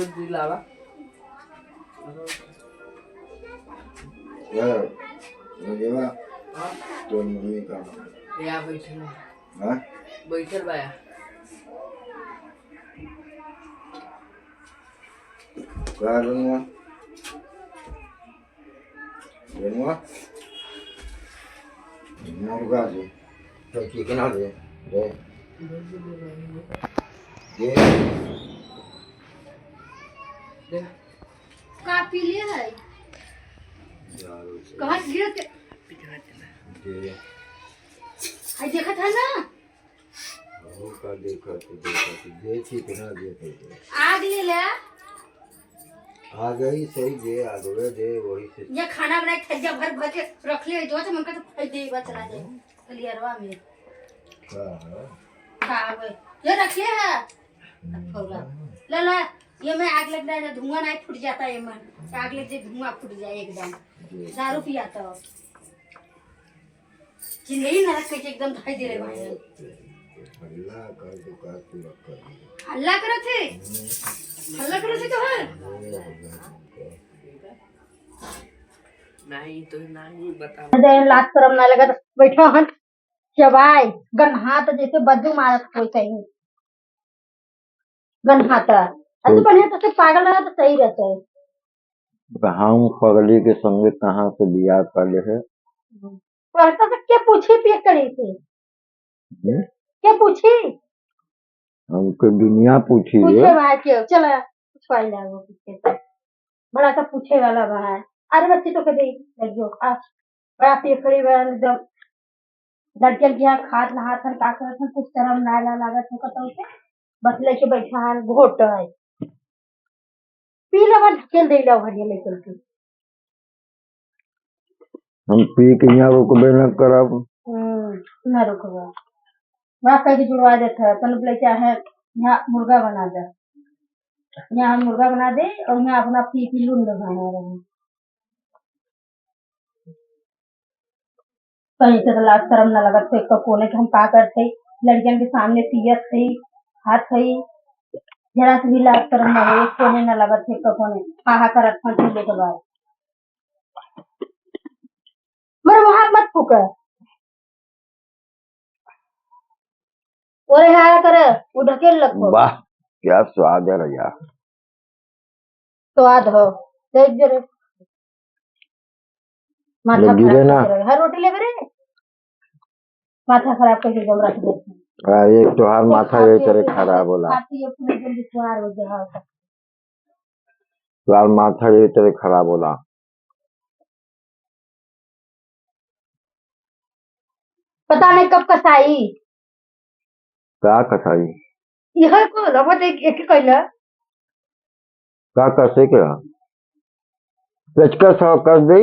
दूध दिलावा यार देवा हाँ तो मम्मी का या बैठल हाँ बैठल बाया क्या करूँगा करूँगा मुर्गा दे तो चिकन दे दे दे दे का पी लिए है यार कहाँ गिर के दे हाय देखा था ना वो का देखा तो दे चिकन दे आग ले ले आ गई सही दे आ गए दे वही से ये खाना बनाए थज्जा भर भर के रख ले तो मन का तो फाय दे बा चला दे क्लियरवा में क्या है का वे ये रख ले है फौला ले ले ये मैं आग लग रहा है धुआं नहीं फूट जाता है मन आग लग जाए धुआं फूट जाए एकदम दारू पिया तो जिंदगी नरक के एकदम ढाई दे रहे भाई हल्ला कर दो का तू कर हल्ला करो थे तो है नहीं तो नहीं बता दे लात शर्म ना लगा बैठो हन चबाई गन हाथ जैसे बद्दू मारत कोई सही गन हाथ ऐसे बढ़िया तो से पागल रहा तो सही रहता है हम पगली के संगे कहाँ से बियाह कर ले है पढ़ता तो क्या पूछी पे करी थी क्या पूछी हमको दुनिया पूछी है पूछे भाई के चला पूछवाई ला वो पूछे तो बड़ा सा पूछे वाला भाई अरे बच्चे तो कदे लगियो आ बड़ा पे खड़ी वाला एकदम लड़कियन के यहाँ खाद नहा थन का करत हन कुछ शर्म ना लागत हो कतो से बस लेके बैठा हन घोट है पी लवा ढकेल दे ला भरिया लेकर के हम पी के यहाँ रुकबे न करब ना रुकवा वहाँ कहीं जुड़वा देता है तन लेके है यहाँ मुर्गा बना दे यहाँ हम मुर्गा बना दे और यहाँ अपना पी लून बना रहे कहीं से तो लाज शर्म न लगत थे कोने के हम पा कर थे लड़कियन के सामने पियत थे हाथ थे जरा से भी लाज शर्म न हो कोने न लगत थे कोने पाहा कर रखा थे के बाद मरे वहां मत फूक और हाया करे वो ढकेल रखो वाह क्या स्वाद है रजा स्वाद हो देख जरे माथा गिरे ना खराब हर रोटी ले बरे माथा खराब करके जम रख देते एक तो हर माथा ये तरह खराब होला खाती है पूरे दिन बिचार हो जाए तो हर माथा ये तरह खराब होला पता नहीं कब कसाई क्या कसाई यह को लगत एक कहला क्या कसे क्या पेचकस हो कस दे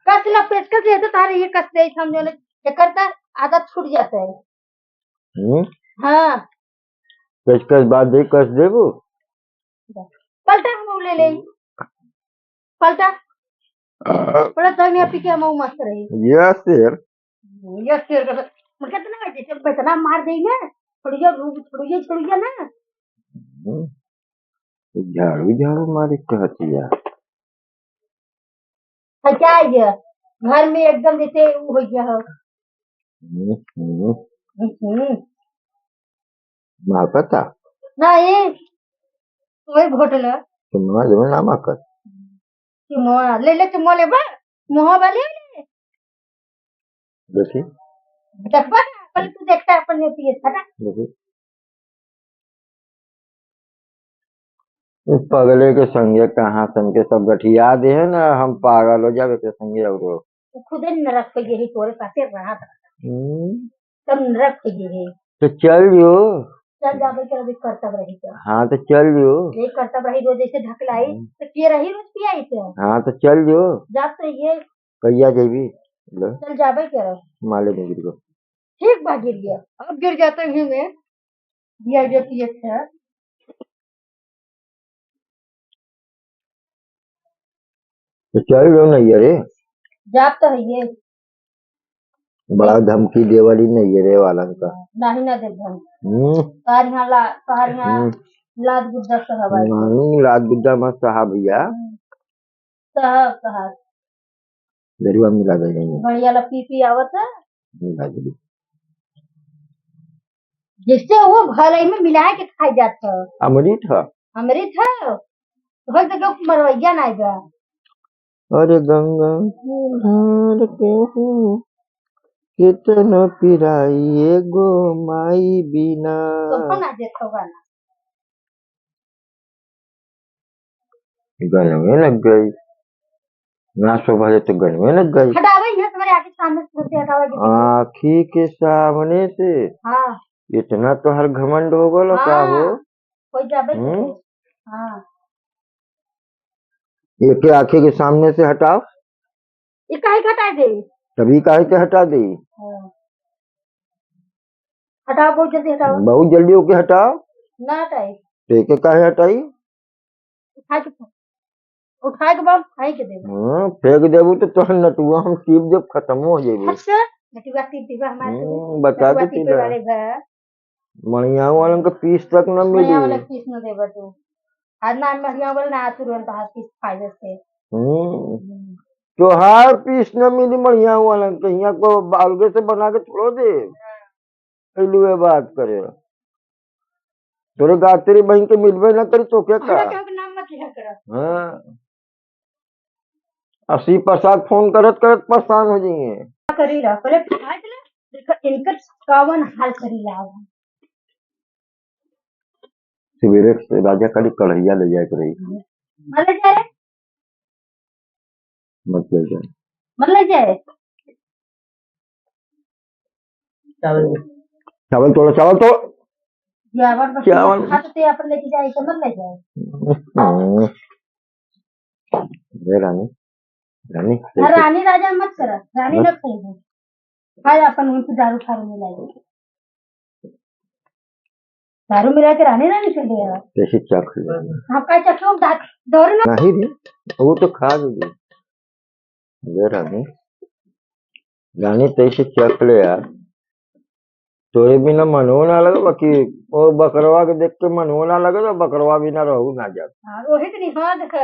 कस ला पेचकस है तो तारे ये कस दे समझो ले ये करता आदत छूट जाता है हाँ पेचकस बाद दे कस दे वो पलटा हम ले ले पलटा पलटा में पी के हम मस्त रही यस सर ये सिर का मतलब ना जैसे बेतना मार देई ना छोड़िए ना झाड़ू झाड़ू मारी कहती है क्या है घर में एकदम जैसे हो गया हो माँ पता नहीं वही घोटल तुम्हारा जमीन नामा कर चुमोआ ले ले चुमो ले बा मोह वाले देखी देखबा अपन तू देखता अपन ने पिए था ना देखी इस पगले के संगे कहाँ संगे सब गठिया दे है ना हम पागल हो जावे के संगे और खुद नरक पे यही तोरे पासे रहा था तब नरक पे यही तो चल जो चल जाबे के अभी कर्तव्य रही तो हाँ तो चल जो ये कर्तव्य रही रोज जैसे ढकलाई तो के रही रोज पियाई थे हाँ तो चल जो जब तो ये कैया जेबी चल जाबे के रहो माले में गिर गो ठीक बा गिर गया अब गिर जाते हैं में दिया जो पिए थे तो चल जो नहीं अरे जाप तो है ये बड़ा धमकी दे वाली नहीं है रे वाला का नहीं ना दे धन तार यहाँ ला तार यहाँ लाद गुद्दा साहब आए थे। नहीं रात गुद्दा मत साहब भैया साहब साहब जरूर मिला देंगे बढ़िया ला पी आवत है, मिला देंगे जिससे वो भले में मिला के खाई जाता है। अमृत है अमृत है तो भाई तो मरवैया ना गया। अरे गंगा धार के हूँ कितना पिराई एगो माई बिना तो ना देखो गाना गले में लग गई ना शोभा दे तो गले में लग गई हटावे यहाँ तुम्हारे आगे सामने से कुर्सी हटावे के पीछे। आँखी के सामने से हाँ इतना तो हर घमंड हो गलो का हो हाँ कोई जाबे हम्म? तो हाँ एक आँखी के सामने से हटाओ ये काहे हटा दे। तभी काहे के हटा दी हाँ। हटाओ बहुत जल्दी हटाओ बहुत जल्दी होके हटाओ ना हटाए टेके काहे हटाई उठा के बाप खाई के देगा। फेंक देबू तो तोहर नटुआ हम टीप जब खत्म हो जेबू अच्छा नटुआ टीपा हमारे बता नटुआ के टीपे तिला वाले घर मणिया वालन का पीस तक न मिली बढ़िया वाला पीस न देबा तू आज ना बढ़िया वाला ना तुरंत हाथ पीस फायदे से। तोहार पीस न मिली मणिया वालन के यहाँ को अलगे से बना के छोड़ो दे ऐलुए बात करे तोरे गातरी बहन के मिलबे न करी तो क्या का हमरा के नाम मत लिया कर। हाँ 80% फोन करत करत परेशान हो जाएंगे करी रहा पहले आज ले देखो इनका कावन हाल करी ला सवेरे से राजा खाली कढ़ैया ले जाए रही मतलब जा रे मत ले जाए मतलब जाए चावल चावल तोड़ो चावल तो यावर बस चावल खाते अपन लेके जाए तो मत ले जाए। ये रानी रानी रानी राजा मत कर रानी न खाई खाए अपन उनको दारू फारू मिलाई दारू मिला के रानी रानी चल गया जैसे चख ले हम का चखो दौड़ ना नहीं रे वो तो खा गई ये रानी रानी तैसे चख ले यार तोरे बिना मनो ना लगे बाकी वो बकरवा के देख के मनो ना लगे तो बकरवा बिना रहू ना जा वही तो नहीं हाँ देख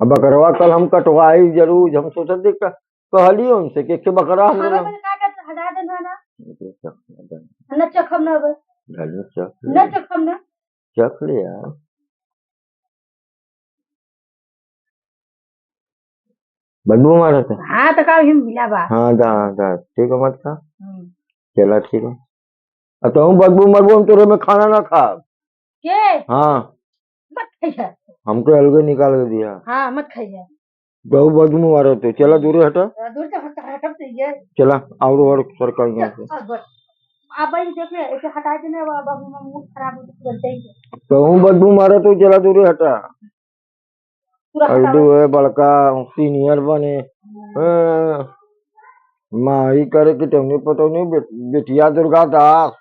अब बकरवा कल हम कटवाई जरूर हम सोचा देख कहली उनसे कि बकरा हम हमें का कर हटा देना ना न चखम ना बस न चखम ना चख ले यार बदबू मारा था हाँ तो का हिम मिला बा हाँ दा ठीक है मत खा चला ठीक है अब तो हम बदबू मरबू हम तोरे में खाना ना खा के हाँ मत खाइए हमको अलगे निकाल के दिया हाँ मत खाइए बहु बदबू मारो तो चला दूर हटा दूर से हटम से ये चला और सरकार यहाँ से आप भाई देख ले इसे हटा देने अब मुंह खराब हो जाएगा तो हम बदबू मारो तो चला दूर हटा पूरा अल्डू है बड़का सीनियर बने माही करे कि तुमने पता नहीं बेटिया दुर्गा दास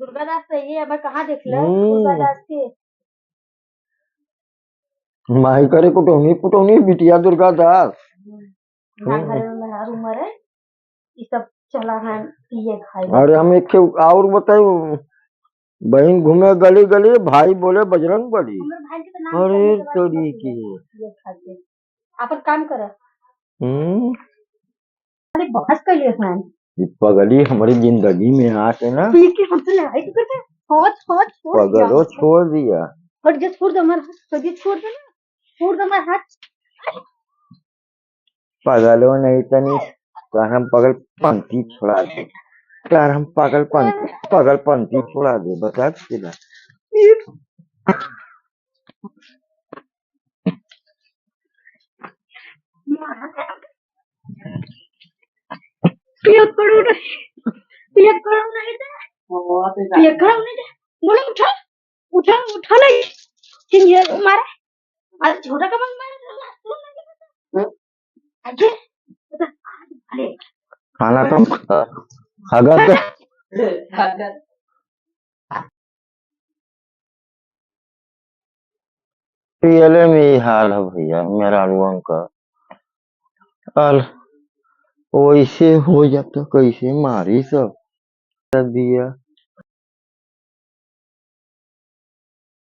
सही है मैं कहाँ देख ले दुर्गा दास के माही करे कुटौनी पुटौनी बिटिया दुर्गा दास उम्र है ये सब चला है पिए खाए अरे हम एक और बताए बहन घूमे गली गली भाई बोले बजरंग बली भाई के नाम अरे तोरी की अपन काम कर अरे बहस कर लियो सान पगली हमारी जिंदगी में आके ना पगलो छोड़ दिया और जब छोड़ दो हमारा छोड़ दो छोड़ दो हमारा हाथ पगलो नहीं तनी तो हम पगल पंथी छोड़ा दे यार हम पगल पंथी छोड़ा दे बता देना पिया करो नहीं बोले उठा उठा उठा नहीं चिंजे मारे अरे छोटा का मारे अजय अरे खाना कम अगर पियले में ही हाल है भैया मेरा रुआं का अल वैसे हो जाता कैसे मारी सब दिया